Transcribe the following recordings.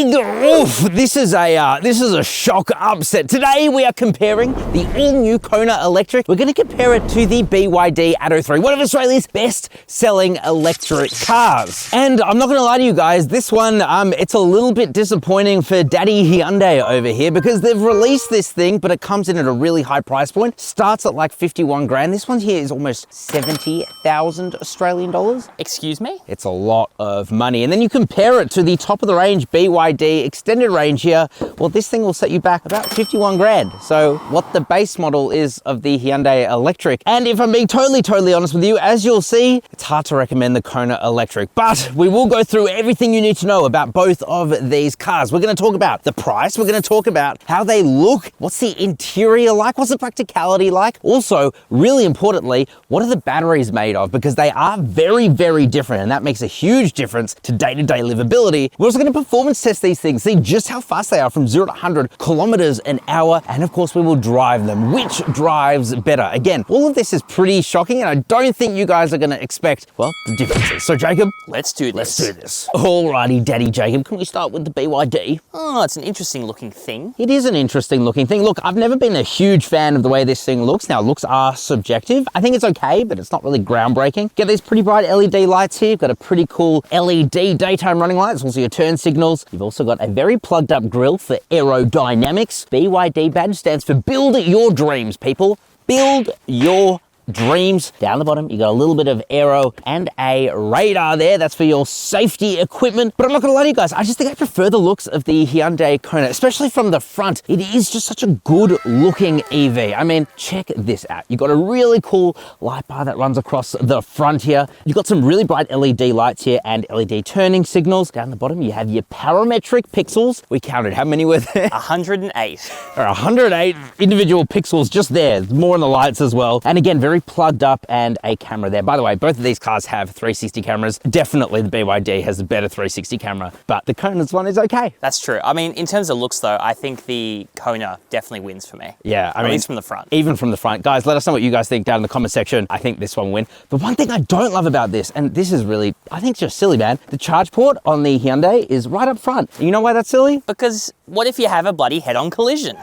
big oof. This is a shock upset. Today we are comparing the all-new Kona Electric. We're going to compare it to the BYD Atto 3, one of Australia's best-selling electric cars. And I'm not going to lie to you guys, this one, it's a little bit disappointing for Daddy Hyundai over here because they've released this thing, but it comes in at a really high price point. Starts at like 51 grand. This one here is almost 70,000 Australian dollars. Excuse me? It's a lot of money. And then you compare it to the top of the range BYD extended range here. Well, this thing will set you back about 51 grand. So what the base model is of the Hyundai Electric. And if I'm being totally honest with you, as you'll see, it's hard to recommend the Kona Electric, but we will go through everything you need to know about both of these cars. We're going to talk about the price. We're going to talk about how they look. What's the interior like? What's the practicality like? Also, really importantly, what are the batteries made of? Because they are very different, and that makes a huge difference to day-to-day livability. We're also going to performance test these things, see just how fast they are from 0 to 100 kilometers an hour, and of course we will drive them. Which drives better? Again, all of this is pretty shocking, and I don't think you guys are going to expect, well, the differences. So Jacob, let's do this. Alrighty, Daddy Jacob, can we start with the BYD? Oh, it's an interesting looking thing. It is an interesting looking thing. Look, I've never been a huge fan of the way this thing looks. Now, looks are subjective. I think it's okay, but it's not really groundbreaking. Get these pretty bright LED lights here. You've got a pretty cool LED daytime running lights, also your turn signals. You've also got a very plugged up grille for aerodynamics. BYD badge stands for Build Your Dreams, people. Build your dreams. Down the bottom, you got a little bit of aero and a radar there. That's for your safety equipment. But I'm not gonna lie to you guys, I just think I prefer the looks of the Hyundai Kona, especially from the front. It is just such a good looking EV. I mean, check this out. You've got a really cool light bar that runs across the front here. You've got some really bright LED lights here and LED turning signals. Down the bottom, you have your parametric pixels. We counted how many were there? 108. Or 108 individual pixels just there. More on the lights as well. And again, very plugged up and a camera there. By the way, both of these cars have 360 cameras. Definitely the BYD has a better 360 camera, but the Kona's one is okay. That's true. I mean, in terms of looks though, I think the Kona definitely wins for me. Yeah, I mean, at least from the front. Even from the front. Guys, let us know what you guys think down in the comment section. I think this one will win. But one thing I don't love about this, and this is really, I think it's just silly, man. The charge port on the Hyundai is right up front. You know why that's silly? Because what if you have a bloody head-on collision?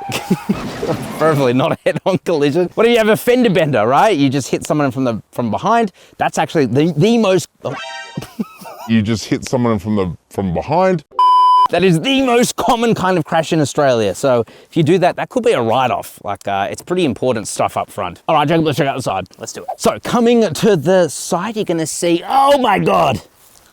Preferably not a head-on collision. What if you have a fender bender, right? You just hit someone from behind. That's actually the most... Oh. You just hit someone from behind. That is the most common kind of crash in Australia. So if you do that, that could be a write-off. Like, it's pretty important stuff up front. All right, Jacob, let's check out the side. Let's do it. So coming to the side, you're gonna see, oh my God.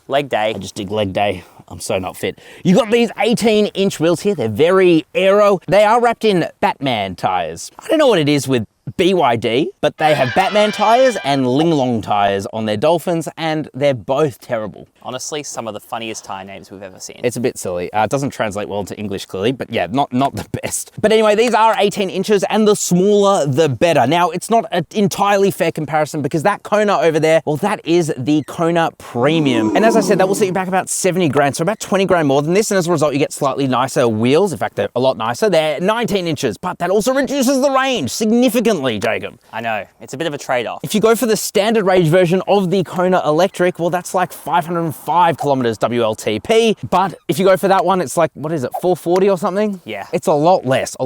Leg day. I just dig leg day. I'm so not fit. You got these 18-inch wheels here. They're very aero. They are wrapped in Batman tires. I don't know what it is with BYD, but they have Batman tires and Ling Long tires on their Dolphins, and they're both terrible. Honestly, some of the funniest tire names we've ever seen. It's a bit silly. It doesn't translate well to English clearly, but yeah, not the best. But anyway, these are 18 inches, and the smaller, the better. Now, it's not an entirely fair comparison because that Kona over there, well, that is the Kona Premium. And as I said, that will set you back about 70 grand, so about 20 grand more than this. And as a result, you get slightly nicer wheels. In fact, they're a lot nicer. They're 19 inches, but that also reduces the range significantly, Jacob. I know, it's a bit of a trade-off. If you go for the standard range version of the Kona Electric, well, that's like 505 kilometers WLTP. But if you go for that one, it's like, what is it, 440 or something? Yeah. It's a lot less.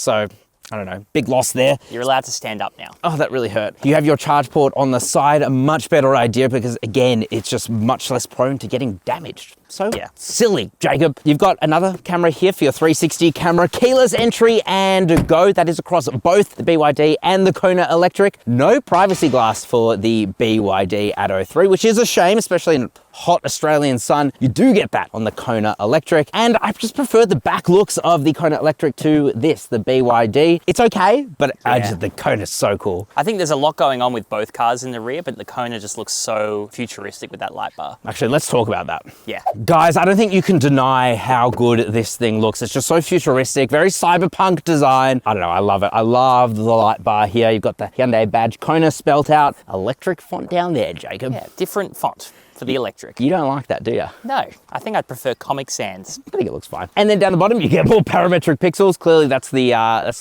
So I don't know, big loss there. You're allowed to stand up now. Oh, that really hurt. You have your charge port on the side, a much better idea because again, it's just much less prone to getting damaged. So yeah, silly, Jacob. You've got another camera here for your 360 camera, keyless entry and go. That is across both the BYD and the Kona Electric. No privacy glass for the BYD Atto 3, which is a shame, especially in hot Australian sun. You do get that on the Kona Electric. And I just prefer the back looks of the Kona Electric to this, the BYD. It's okay, but the Kona's so cool. I think there's a lot going on with both cars in the rear, but the Kona just looks so futuristic with that light bar. Actually, let's talk about that. Yeah. Guys, I don't think you can deny how good this thing looks. It's just so futuristic, very cyberpunk design. I don't know, I love it. I love the light bar here. You've got the Hyundai badge, Kona spelt out, electric font down there, Jacob. Yeah, different font for the electric. You don't like that, do you? No, I think I'd prefer Comic Sans. I think it looks fine. And then down the bottom, you get more parametric pixels. Clearly, that's the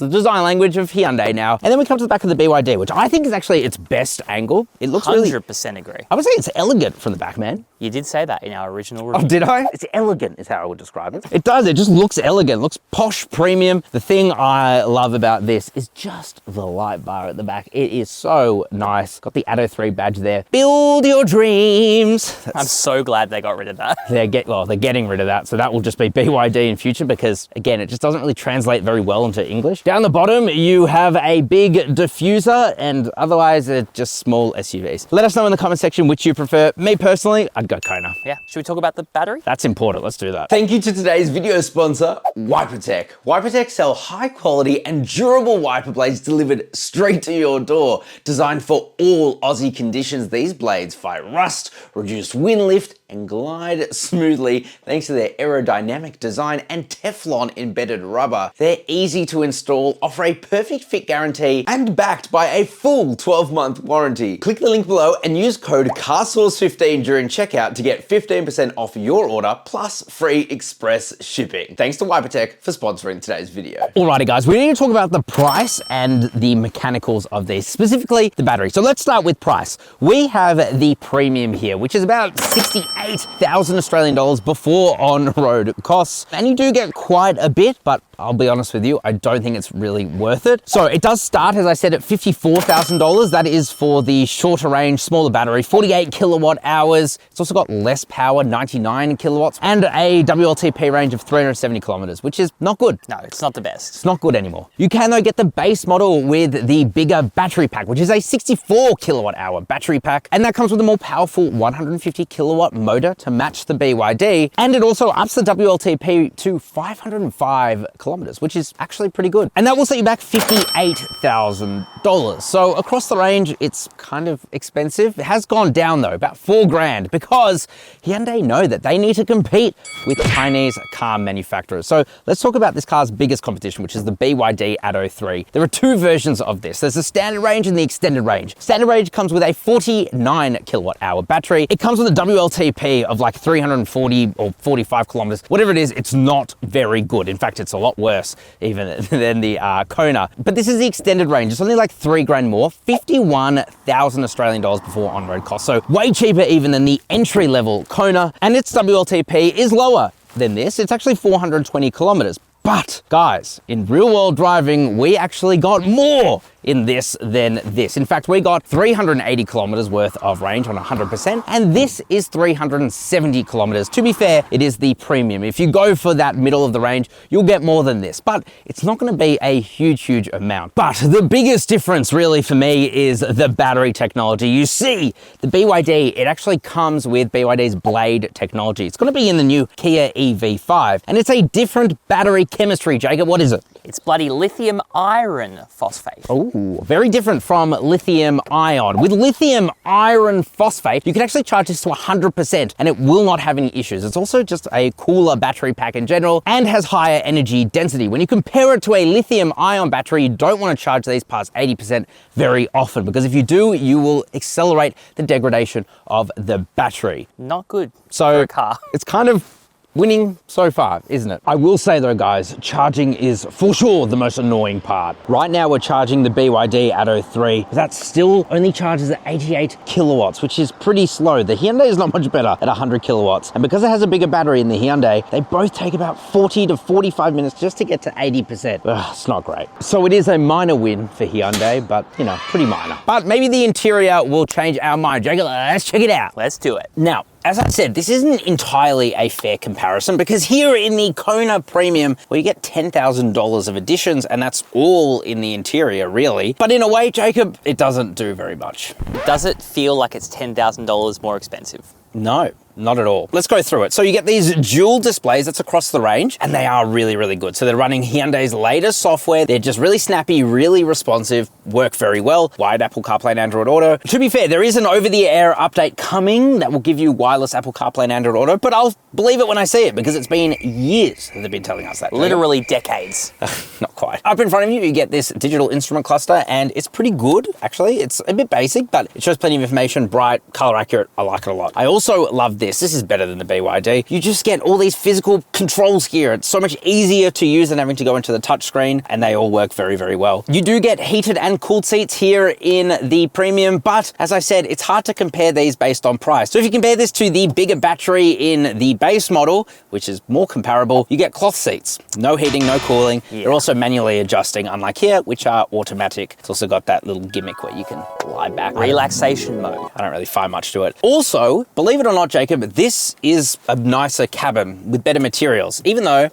design language of Hyundai now. And then we come to the back of the BYD, which I think is actually its best angle. It looks 100% agree. I would say it's elegant from the back, man. You did say that in our original review. Oh, did I? It's elegant is how I would describe it. It does, it just looks elegant, looks posh, premium. The thing I love about this is just the light bar at the back. It is so nice. Got the Atto 3 badge there. Build your dreams. I'm so glad they got rid of that. They're getting rid of that. So that will just be BYD in future because again, it just doesn't really translate very well into English. Down the bottom, you have a big diffuser and otherwise they're just small SUVs. Let us know in the comment section which you prefer. Me personally, I'd go Kona. Yeah, should we talk about the battery? That's important, let's do that. Thank you to today's video sponsor, WiperTech. WiperTech sell high quality and durable wiper blades delivered straight to your door. Designed for all Aussie conditions, these blades fight rust, reduce wind lift, and glide smoothly thanks to their aerodynamic design and Teflon embedded rubber. They're easy to install, offer a perfect fit guarantee, and backed by a full 12-month warranty. Click the link below and use code CarSauce15 during checkout to get 15% off your order plus free express shipping. Thanks to WiperTech for sponsoring today's video. Alrighty guys, we need to talk about the price and the mechanicals of these, specifically the battery. So let's start with price. We have the premium here, which is about 68,000 Australian dollars before on-road costs. And you do get quite a bit, but I'll be honest with you, I don't think it's really worth it. So it does start, as I said, at $54,000. That is for the shorter range, smaller battery, 48 kilowatt hours. It's also got less power, 99 kilowatts, and a WLTP range of 370 kilometers, which is not good. No, it's not the best. It's not good anymore. You can though get the base model with the bigger battery pack, which is a 64 kilowatt hour battery pack. And that comes with a more powerful 150 kilowatt motor to match the BYD. And it also ups the WLTP to 505 kilometers, which is actually pretty good. And that will set you back $58,000. So across the range, it's kind of expensive. It has gone down though, about $4,000, because Hyundai know that they need to compete with Chinese car manufacturers. So let's talk about this car's biggest competition, which is the BYD Atto 3. There are two versions of this. There's the standard range and the extended range. Standard range comes with a 49 kilowatt hour battery. It comes with a WLTP of like 340 or 45 kilometers. Whatever it is, it's not very good. In fact, it's a lot worse even than the Kona. But this is the extended range. It's only like $3,000 more, 51,000 Australian dollars before on-road costs. So way cheaper even than the entry level Kona, and its WLTP is lower than this. It's actually 420 kilometers. But guys, in real world driving, we actually got more in this than this. In fact, we got 380 kilometers worth of range on 100%, and this is 370 kilometers. To be fair, it is the premium. If you go for that middle of the range, you'll get more than this, but it's not gonna be a huge amount. But the biggest difference really for me is the battery technology. You see, the BYD, it actually comes with BYD's Blade technology. It's gonna be in the new Kia EV5, and it's a different battery chemistry. Jacob, what is it? It's bloody lithium iron phosphate. Oh, very different from lithium ion. With lithium iron phosphate, you can actually charge this to 100% and it will not have any issues. It's also just a cooler battery pack in general and has higher energy density. When you compare it to a lithium ion battery, you don't want to charge these past 80% very often, because if you do, you will accelerate the degradation of the battery. Not good So for a car. It's kind of winning so far, isn't it? I will say though, guys, charging is for sure the most annoying part. Right now we're charging the BYD Atto 3. That still only charges at 88 kilowatts, which is pretty slow. The Hyundai is not much better at 100 kilowatts. And because it has a bigger battery in the Hyundai, they both take about 40 to 45 minutes just to get to 80%. Ugh, it's not great. So it is a minor win for Hyundai, but you know, pretty minor. But maybe the interior will change our mind. Jacob, let's check it out. Let's do it. Now, as I said, this isn't entirely a fair comparison, because here in the Kona Premium, well, you get $10,000 of additions, and that's all in the interior, really. But in a way, Jacob, it doesn't do very much. Does it feel like it's $10,000 more expensive? No, not at all. Let's go through it. So you get these dual displays that's across the range, and they are really, really good. So they're running Hyundai's latest software. They're just really snappy, really responsive, work very well. Wired Apple CarPlay and Android Auto. To be fair, there is an over-the-air update coming that will give you wireless Apple CarPlay and Android Auto, but I'll believe it when I see it because it's been years that they've been telling us that. Literally decades. Not quite. Up in front of you, you get this digital instrument cluster, and it's pretty good, actually. It's a bit basic, but it shows plenty of information, bright, color accurate. I like it a lot. I also love this. This is better than the BYD. You just get all these physical controls here. It's so much easier to use than having to go into the touchscreen, and they all work very, very well. You do get heated and cooled seats here in the premium, but as I said, it's hard to compare these based on price. So if you compare this to the bigger battery in the base model, which is more comparable, you get cloth seats. No heating, no cooling. Yeah. They're also manually adjusting, unlike here, which are automatic. It's also got that little gimmick where you can lie back. Relaxation mode. I don't really find much to it. Also, believe it or not, Jacob, this is a nicer cabin with better materials, even though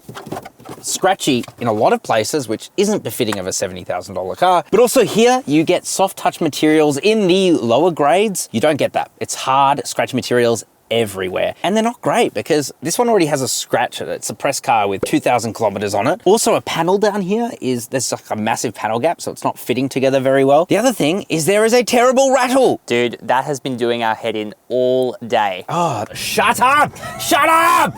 scratchy in a lot of places, which isn't befitting of a $70,000 car. But also here, you get soft touch materials in the lower grades. You don't get that. It's hard, scratchy materials everywhere. And they're not great because this one already has a scratch in it. It's a press car with 2,000 kilometers on it. Also, a panel down here there's like a massive panel gap, so it's not fitting together very well. The other thing is there is a terrible rattle. Dude, that has been doing our head in all day. Oh, shut up! Shut up!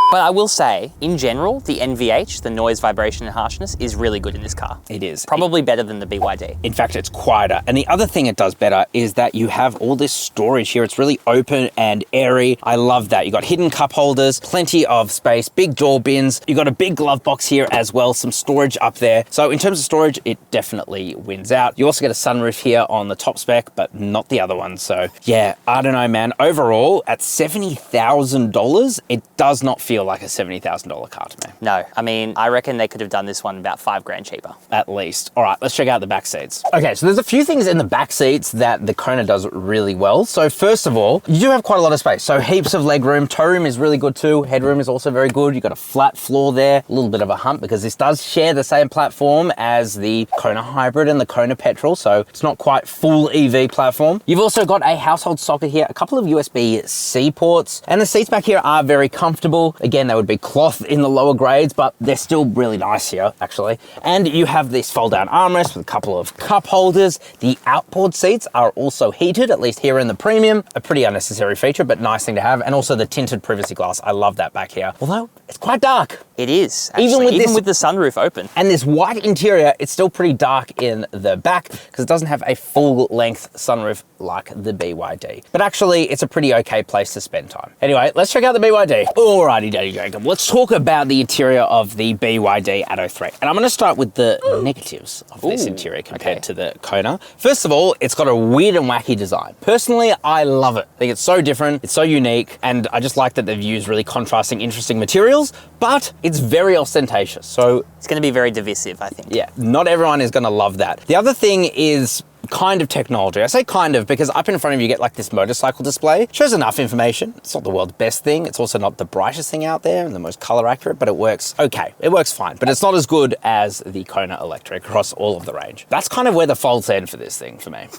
But I will say, in general, the NVH, the noise, vibration, and harshness, is really good in this car. It is. Probably better than the BYD. In fact, it's quieter. And the other thing it does better is that you have all this storage here. It's really open and airy. I love that. You got hidden cup holders, plenty of space, big door bins. You got a big glove box here as well, some storage up there. So in terms of storage, it definitely wins out. You also get a sunroof here on the top spec, but not the other one. So yeah, I don't know, man. Overall, at $70,000, it does not feel like a $70,000 car to me. No, I mean, I reckon they could have done this one about $5,000 cheaper. At least. All right, let's check out the back seats. Okay, so there's a few things in the back seats that the Kona does really well. So first of all, you do have quite a lot of space. So heaps of leg room. Toe room is really good too. Headroom is also very good. You've got a flat floor there, a little bit of a hump because this does share the same platform as the Kona Hybrid and the Kona Petrol. So it's not quite full EV platform. You've also got a household socket here, a couple of USB-C ports, and the seats back here are very comfortable. Again, they would be cloth in the lower grades, but they're still really nice here, actually. And you have this fold-down armrest with a couple of cup holders. The outboard seats are also heated, at least here in the premium. A pretty unnecessary feature, but nice thing to have. And also the tinted privacy glass. I love that back here. Although, it's quite dark. It is, actually. Even with the sunroof open. And this white interior, it's still pretty dark in the back because it doesn't have a full-length sunroof like the BYD. But actually, it's a pretty okay place to spend time. Anyway, let's check out the BYD. Alrighty, Daddy Jacob. Let's talk about the interior of the BYD Atto 3. And I'm going to start with the negatives of this interior compared to the Kona. First of all, it's got a weird and wacky design. Personally, I love it. I think it's so different, it's so unique, and I just like that they've used really contrasting, interesting materials, but it's very ostentatious. So it's going to be very divisive, I think. Yeah, not everyone is going to love that. The other thing is kind of technology. I say kind of because up in front of you get like this motorcycle display. It shows enough information. It's not the world's best thing. It's also not the brightest thing out there and the most color accurate, but it works okay. It works fine, but it's not as good as the Kona Electric across all of the range. That's kind of where the faults end for this thing for me.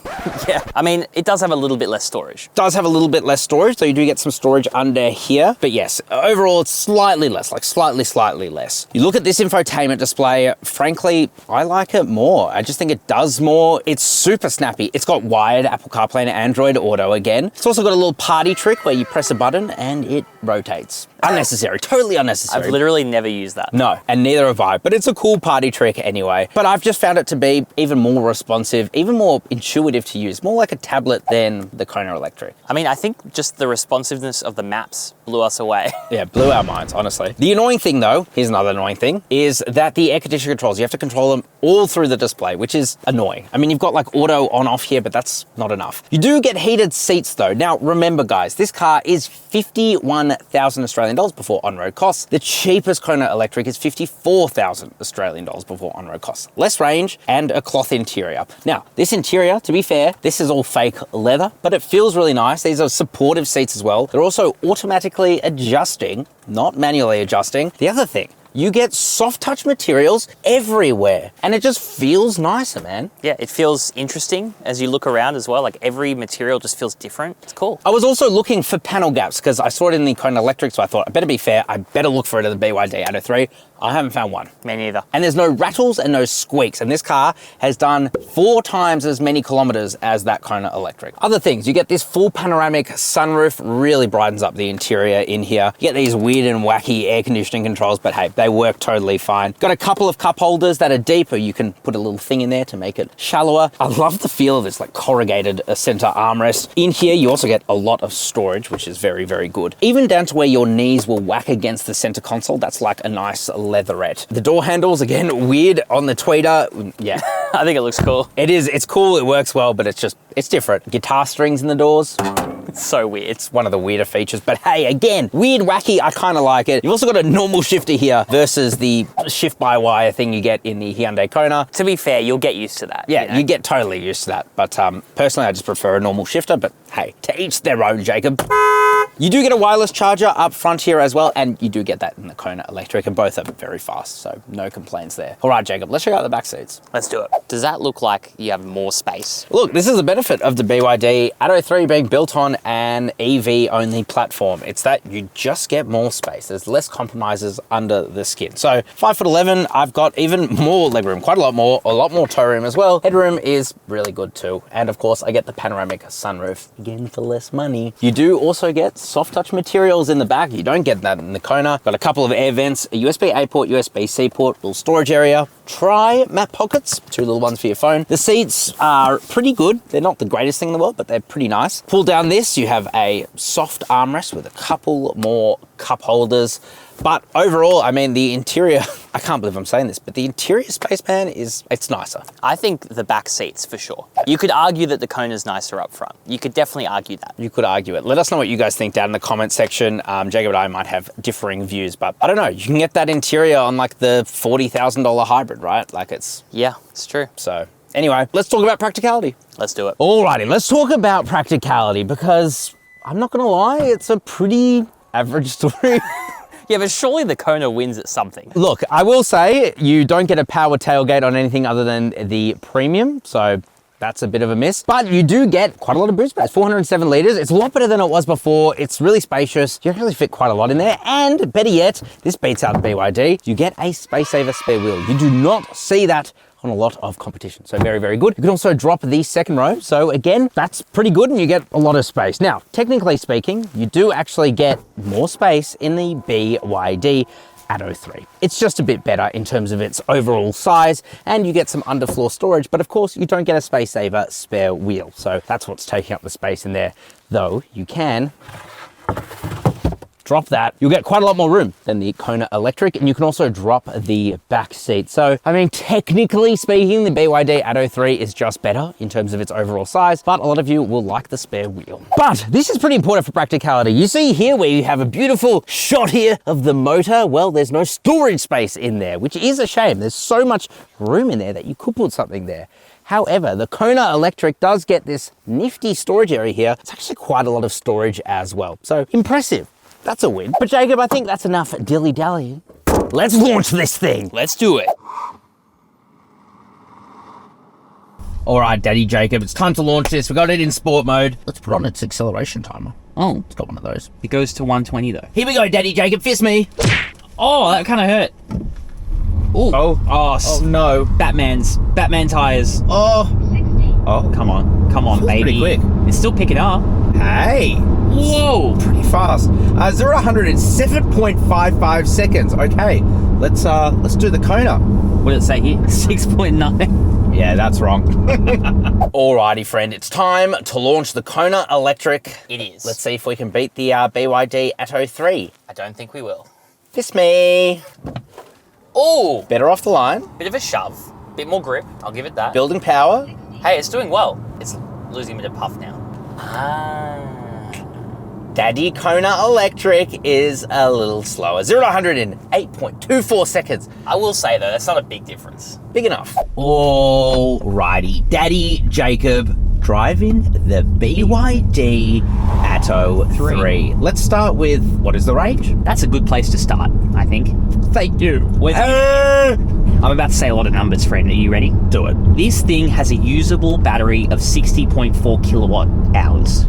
Yeah, I mean, it does have a little bit less storage. Does have a little bit less storage, so you do get some storage under here. But yes, overall it's slightly less, like slightly less. You look at this infotainment display, frankly, I like it more. I just think it does more. It's super snappy. It's got wired Apple CarPlay and Android Auto again. It's also got a little party trick where you press a button and it rotates. Unnecessary, totally unnecessary. I've literally never used that. No, and neither have I, but it's a cool party trick anyway. But I've just found it to be even more responsive, even more intuitive to use, more like a tablet than the Kona Electric. I mean, I think just the responsiveness of the maps blew us away. Yeah, blew our minds, honestly. The annoying thing though, here's another annoying thing, is that the air conditioner controls, you have to control them all through the display, which is annoying. I mean, you've got like auto on off here, but that's not enough. You do get heated seats though. Now, remember guys, this car is 51,000 Australian dollars before on-road costs. The cheapest Kona Electric is 54,000 Australian dollars before on-road costs. Less range and a cloth interior. Now, this interior, to be fair, this is all fake leather, but it feels really nice. These are supportive seats as well. They're also automatically adjusting, not manually adjusting. The other thing, You get soft touch materials everywhere, and it just feels nicer, man. Yeah, it feels interesting as you look around as well. Like every material just feels different. It's cool. I was also looking for panel gaps because I saw it in the Kona Electric, so I thought I better be fair. I better look for it in the BYD Atto 3. I haven't found one. Me neither. And there's no rattles and no squeaks. And this car has done 4 times as many kilometers as that Kona Electric. Other things, you get this full panoramic sunroof, really brightens up the interior in here. You get these weird and wacky air conditioning controls, but hey, they work totally fine. Got a couple of cup holders that are deeper. You can put a little thing in there to make it shallower. I love the feel of this like corrugated center armrest. In here, you also get a lot of storage, which is very, very good. Even down to where your knees will whack against the center console. That's like a nice leatherette. The door handles, again, weird on the tweeter. Yeah. I think it looks cool. It is, it's cool, it works well, but it's different. Guitar strings in the doors. It's so weird. It's one of the weirder features, but hey, again, weird, wacky, I kind of like it. You've also got a normal shifter here versus the shift-by-wire thing you get in the Hyundai Kona. To be fair, you'll get used to that. Yeah, you know? you get totally used to that. But personally, I just prefer a normal shifter, but hey, to each their own, Jacob. You do get a wireless charger up front here as well, and you do get that in the Kona Electric, and both are very fast, so no complaints there. All right, Jacob, let's check out the back seats. Let's do it. Does that look like you have more space? Look, this is the benefit of the BYD Atto 3 being built on an EV-only platform. It's that you just get more space. There's less compromises under the skin. So 5'11", I've got even more legroom, quite a lot more toe room as well. Headroom is really good too. And of course, I get the panoramic sunroof, again for less money. You do also get soft touch materials in the back. You don't get that in the Kona. Got a couple of air vents, a USB-A port, USB-C port, little storage area, tri-map pockets, 2 little ones for your phone. The seats are pretty good. They're not the greatest thing in the world, but they're pretty nice. Pull down this, you have a soft armrest with a couple more cup holders. But overall, I mean, the interior, I can't believe I'm saying this, but the interior space, man, it's nicer. I think the back seats for sure. You could argue that the Kona's nicer up front. You could definitely argue that. You could argue it. Let us know what you guys think down in the comment section. Jacob and I might have differing views, but I don't know. You can get that interior on like the $40,000 hybrid, right? Like Yeah, it's true. So anyway, let's talk about practicality. Let's do it. Alrighty, let's talk about practicality because I'm not gonna lie, it's a pretty average story. Yeah, but surely the Kona wins at something. Look, I will say you don't get a power tailgate on anything other than the premium, so that's a bit of a miss. But you do get quite a lot of boot space, 407 litres. It's a lot better than it was before. It's really spacious. You can really fit quite a lot in there. And better yet, this beats out BYD. You get a space saver spare wheel. You do not see that on a lot of competition. So very, very good. You can also drop the second row. So again, that's pretty good and you get a lot of space. Now, technically speaking, you do actually get more space in the BYD Atto 3. It's just a bit better in terms of its overall size and you get some underfloor storage, but of course you don't get a space saver spare wheel. So that's what's taking up the space in there. Though you can drop that, you'll get quite a lot more room than the Kona Electric, and you can also drop the back seat. So, I mean, technically speaking, the BYD Atto 3 is just better in terms of its overall size, but a lot of you will like the spare wheel. But this is pretty important for practicality. You see here where you have a beautiful shot here of the motor. Well, there's no storage space in there, which is a shame. There's so much room in there that you could put something there. However, the Kona Electric does get this nifty storage area here. It's actually quite a lot of storage as well. So impressive. That's a win. But Jacob, I think that's enough dilly-dallying. Let's launch this thing. Let's do it. All right, Daddy Jacob, it's time to launch this. We got it in sport mode. Let's put on its acceleration timer. Oh, it's got one of those. It goes to 120 though. Here we go, Daddy Jacob, fist me. Oh, that kind of hurt. Ooh. Oh no. Batman tires. Oh, Come on, baby. pretty quick. It's still picking up. hey. Whoa. Pretty fast. 0 to 100 in 7.55 seconds. Okay, let's do the Kona. What did it say here? 6.9. Yeah, that's wrong. Alrighty, friend, it's time to launch the Kona Electric. It is. Let's see if we can beat the BYD Atto 3. I don't think we will. Fist me. Oh, Better off the line. bit of a shove. Bit more grip. I'll give it that. Building power. Hey, it's doing well. It's losing a bit of puff now. Daddy Kona Electric is a little slower. 0 to 100 in 8.24 seconds. I will say though, that's not a big difference. Big enough. Alrighty, Daddy Jacob, driving the BYD Atto 3. Let's start with, what is the range? That's a good place to start, I think. Thank you. I'm about to say a lot of numbers, friend. Are you ready? Do it. This thing has a usable battery of 60.4 kilowatt hours,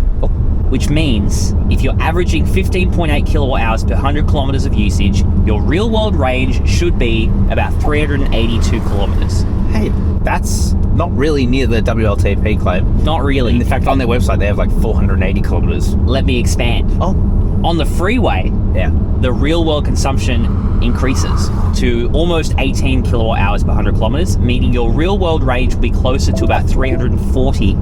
which means if you're averaging 15.8 kilowatt hours per 100 kilometers of usage, your real world range should be about 382 kilometers. Hey, that's not really near the WLTP claim. Not really. In fact, on their website, they have like 480 kilometers. Let me expand. Oh. On the freeway, Yeah. the real world consumption increases to almost 18 kilowatt hours per 100 kilometers, meaning your real world range will be closer to about 340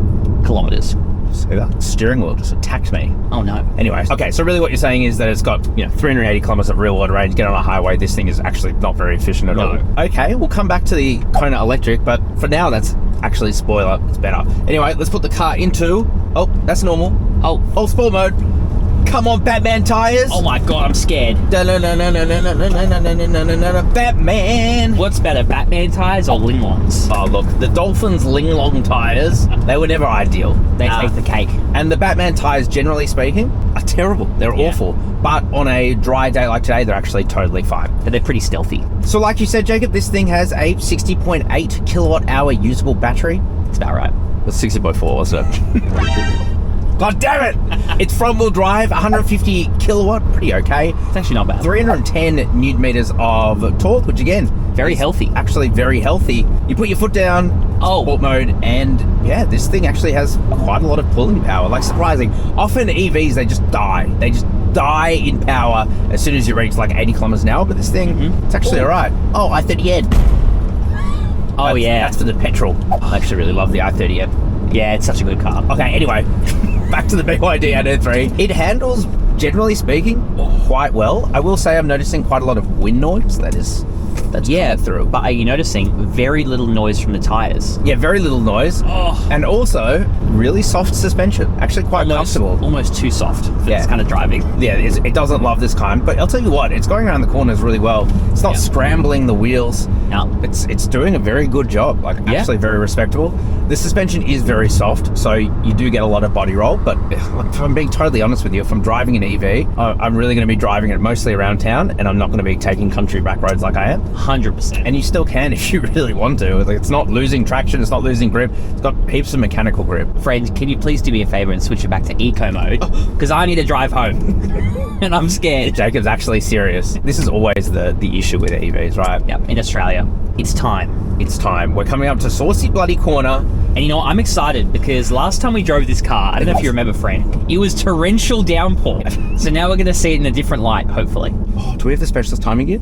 kilometers. See that? Steering wheel just attacked me. Oh no. Anyway, okay, so really what you're saying is that it's got, 380 kilometers of real world range. Get on a highway, this thing is actually not very efficient at all. Okay, we'll come back to the Kona Electric, but for now, that's actually, spoiler, it's better. Anyway, let's put the car into, oh, that's normal. Oh, sport mode. Come on, Batman tires. Oh my god, I'm scared. Batman. What's better, Batman tires or Linglongs? Oh, look, the Dolphins Linglong tires, they were never ideal. They take the cake. And the Batman tires, generally speaking, are terrible. They're awful. But on a dry day like today, they're actually totally fine. But they're pretty stealthy. So like you said, Jacob, this thing has a 60.8 kilowatt hour usable battery. That's about right. That's 60.4, wasn't it? God damn it! It's front wheel drive, 150 kilowatt, pretty okay. It's actually not bad. 310 newton meters of torque, which again, Very healthy. Actually very healthy. You put your foot down, sport mode, and yeah, this thing actually has quite a lot of pulling power. Like, surprising. Often EVs, they just die. They just die in power as soon as you reach like 80 kilometers an hour, but this thing, it's actually all right. Oh, i30N. That's for the petrol. I actually really love the i30N. Yeah, it's such a good car. Okay, anyway, back to the BYD Atto 3. It handles, generally speaking, quite well. I will say I'm noticing quite a lot of wind noise. That's coming through. But are you noticing very little noise from the tires? Yeah, very little noise. And also, really soft suspension. Actually quite comfortable. Almost too soft for this kind of driving. Yeah, it doesn't love this kind, but I'll tell you what, it's going around the corners really well. It's not scrambling the wheels. No. It's doing a very good job, actually very respectable. The suspension is very soft, so you do get a lot of body roll, but if I'm being totally honest with you, if I'm driving an EV, I'm really going to be driving it mostly around town, and I'm not going to be taking country back roads like I am. 100%. And you still can if you really want to. It's not losing traction, it's not losing grip, it's got heaps of mechanical grip. Friend, can you please do me a favor and switch it back to eco mode? Because I need to drive home. And I'm scared. Jacob's actually serious. This is always the issue with EVs, right? Yeah, in Australia. It's time. It's time. We're coming up to Saucy Bloody Corner. And you know what? I'm excited because last time we drove this car, I don't know if you remember, friend, it was torrential downpour. So now we're going to see it in a different light, hopefully. Oh, do we have the specialist timing gear?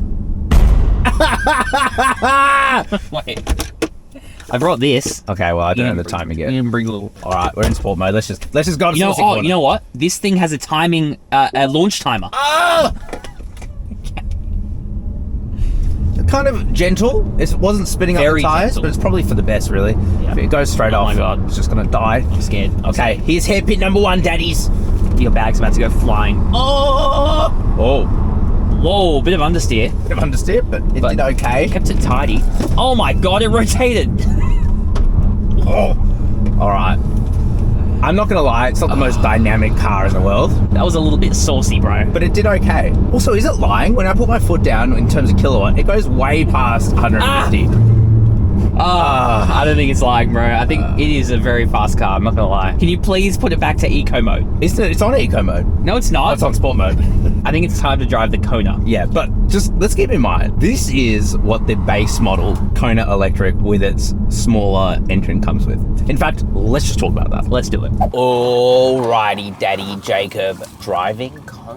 Wait. I brought this. Okay, well, I don't have the timing gear. You can bring a little. All right, we're in sport mode. Let's just go to Saucy Corner. You know what? This thing has a timing, a launch timer. Kind of gentle. It wasn't spinning up the tires, gentle. but it's probably for the best, really. Yeah. If it goes straight off, my God. it's just going to die. I'm scared. Okay, here's hairpin number 1, daddies. Your bag's about to go flying. Oh! Whoa, bit of understeer. Bit of understeer, but it did okay. Kept it tidy. Oh my God, it rotated. All right. I'm not going to lie, it's not the most dynamic car in the world. That was a little bit saucy, bro. But it did okay. Also, is it lying? When I put my foot down in terms of kilowatt, it goes way past 150. I don't think it's lying, bro. I think it is a very fast car, I'm not gonna lie. Can you please put it back to eco mode? It's on eco mode. No, it's not. It's on sport mode. I think it's time to drive the Kona. Yeah, but just let's keep in mind, this is what the base model Kona Electric with its smaller engine comes with. In fact, let's just talk about that. Let's do it. Alrighty, Daddy Jacob, driving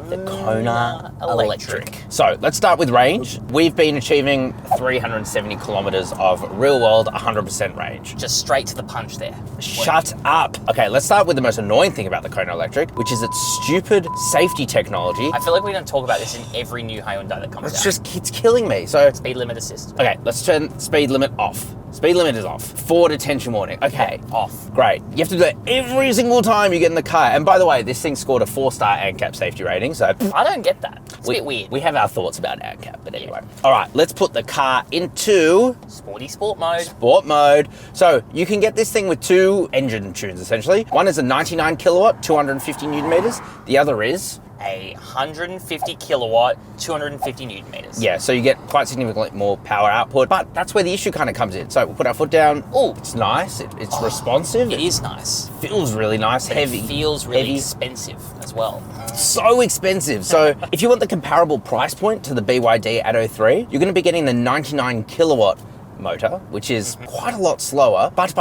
the Kona Electric. So let's start with range. We've been achieving 370 kilometers of real world 100% range. Just straight to the punch there. Shut up. Okay, let's start with the most annoying thing about the Kona Electric, which is its stupid safety technology. I feel like we don't talk about this in every new Hyundai that comes out. It's killing me. So speed limit assist. okay, let's turn speed limit off. Speed limit is off. Forward attention warning. Okay, Off. great. You have to do that every single time you get in the car. And by the way, this thing scored a 4-star ANCAP safety rating, so I don't get that. It's a bit weird. we have our thoughts about ANCAP, but anyway. All right, let's put the car into Sporty sport mode. sport mode. So you can get this thing with 2 engine tunes, essentially. One is a 99 kilowatt, 250 newton meters. The other is A 150 kilowatt, 250 newton meters. yeah, so you get quite significantly more power output, but that's where the issue kind of comes in. So we'll put our foot down. Oh, It's nice. It's responsive. it is nice. Feels really nice. But Heavy. It feels really heavy. expensive as well. So expensive. So if you want the comparable price point to the BYD Atto 3, you're going to be getting the 99 kilowatt motor, which is quite a lot slower, but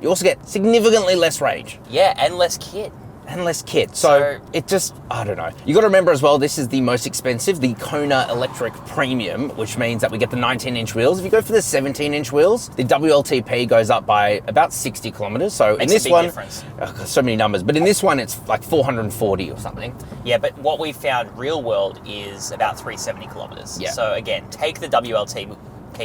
you also get significantly less range Yeah, and less kit. and less kit. So it just, I don't know. You got to remember as well, this is the most expensive, the Kona Electric Premium, which means that we get the 19-inch wheels. If you go for the 17-inch wheels, the WLTP goes up by about 60 kilometers. So Makes in this a big one, difference. so many numbers, but in this one, it's like 440 or something. Yeah, but what we found real world is about 370 kilometers. Yeah. So again, take the WLTP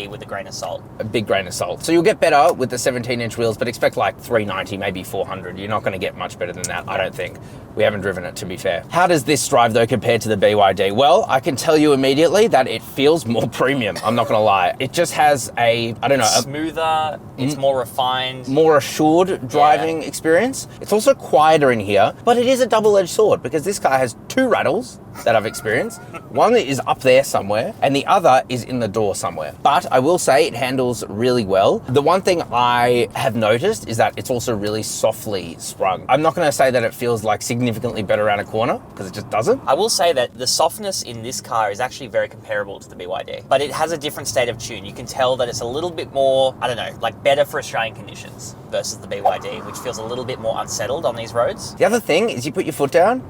with a grain of salt. A big grain of salt. So you'll get better with the 17-inch wheels, but expect like 390, maybe 400. You're not going to get much better than that, I don't think. We haven't driven it, to be fair. How does this drive, though, compared to the BYD? Well, I can tell you immediately that it feels more premium. I'm not going to lie. It just has a, I don't know, a Smoother, it's more refined. more assured driving experience. It's also quieter in here, but it is a double-edged sword because this car has 2 rattles that I've experienced. One is up there somewhere, and the other is in the door somewhere. But I will say it handles really well. The one thing I have noticed is that it's also really softly sprung. I'm not going to say that it feels like significantly better around a corner, because it just doesn't. I will say that the softness in this car is actually very comparable to the BYD, but it has a different state of tune. You can tell that it's a little bit more, I don't know, like better for Australian conditions versus the BYD, which feels a little bit more unsettled on these roads. The other thing is you put your foot down,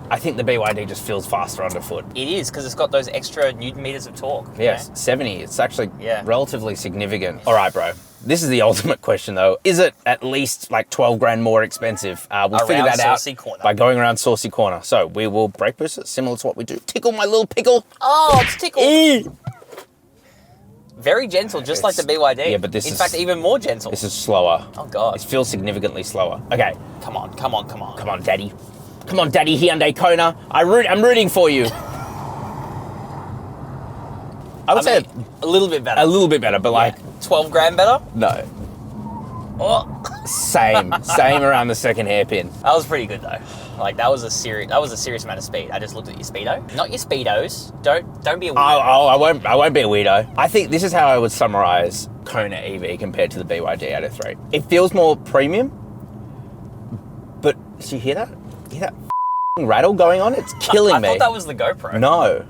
I think the BYD just feels faster underfoot. It is, because it's got those extra newton meters of torque. you Yes, know? 70. It's actually Yeah. relatively significant. All right, bro. This is the ultimate question, though. Is it at least like 12 grand more expensive? We'll figure Around that out Saucy Corner. by going around Saucy Corner. So we will brake boost it, similar to what we do. Tickle my little pickle. Oh, it's tickled. Eee! Very gentle, just like the BYD. Yeah, but this in is- fact, even more gentle. This is slower. Oh, God. It feels significantly slower. Okay, Come on, come on, come on. come on, Daddy. Come on, Daddy Hyundai Kona. I'm rooting for you. I would say a little bit better. a little bit better, but like, 12 grand better? no. Oh, Same around the second hairpin. that was pretty good though. Like that was a serious amount of speed. I just looked at your speedo, not your speedos. Don't be a weirdo. I won't be a weirdo. I think this is how I would summarize Kona EV compared to the BYD Atto 3. It feels more premium, but do you hear that? You hear that rattle going on? It's killing me. I thought that was the GoPro. No.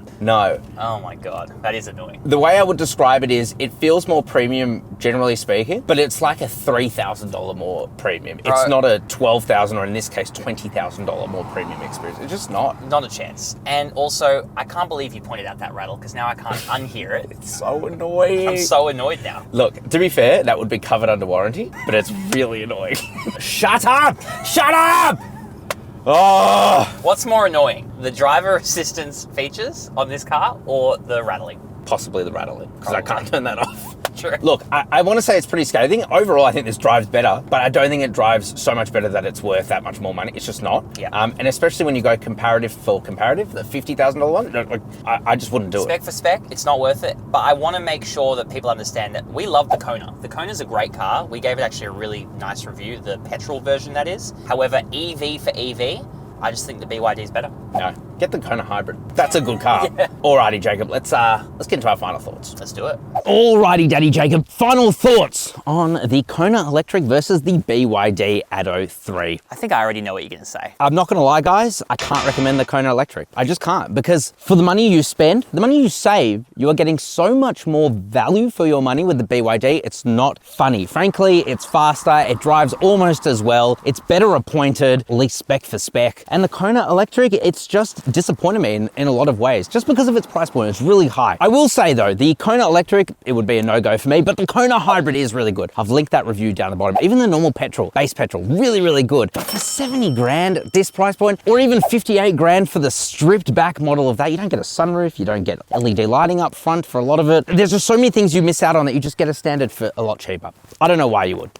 Oh my God, that is annoying. The way I would describe it is it feels more premium, generally speaking, but it's like a $3,000 more premium. It's Right. not a $12,000 or in this case, $20,000 more premium experience. It's just not. Not a chance. And also, I can't believe you pointed out that rattle because now I can't unhear it. It's so annoying. I'm so annoyed now. Look, to be fair, that would be covered under warranty, but it's really annoying. Shut up! Shut up! Oh! What's more annoying, the driver assistance features on this car or the rattling? Possibly the rattling, because I Probably. can't turn that off. True. Look, I want to say it's pretty scathing. Overall, I think this drives better, but I don't think it drives so much better that it's worth that much more money. It's just not. Yeah. And especially when you go comparative for comparative, the $50,000 one, like, I just wouldn't do Spec it. for spec, it's not worth it. But I want to make sure that people understand that we love the Kona. The Kona's a great car. We gave it actually a really nice review, the petrol version that is. However, EV for EV, I just think the BYD is better. No, get the Kona Hybrid. That's a good car. Yeah. Alrighty, Jacob, let's get into our final thoughts. Let's do it. Alrighty, Daddy Jacob. Final thoughts on the Kona Electric versus the BYD Atto 3. I think I already know what you're going to say. I'm not gonna lie, guys, I can't recommend the Kona Electric. I just can't, because for the money you spend, the money you save, you are getting so much more value for your money with the BYD. It's not funny. Frankly, it's faster, it drives almost as well, it's better appointed, at least spec for spec. And the Kona Electric, it's just disappointed me in a lot of ways, just because of its price point. It's really high. I will say though, the Kona Electric, it would be a no-go for me, but the Kona Hybrid is really good. I've linked that review down the bottom. Even the normal petrol, base petrol, really, really good. But for 70 grand at this price point, or even 58 grand for the stripped back model of that, you don't get a sunroof, you don't get LED lighting up front for a lot of it. There's just so many things you miss out on that you just get a standard for a lot cheaper. I don't know why you would.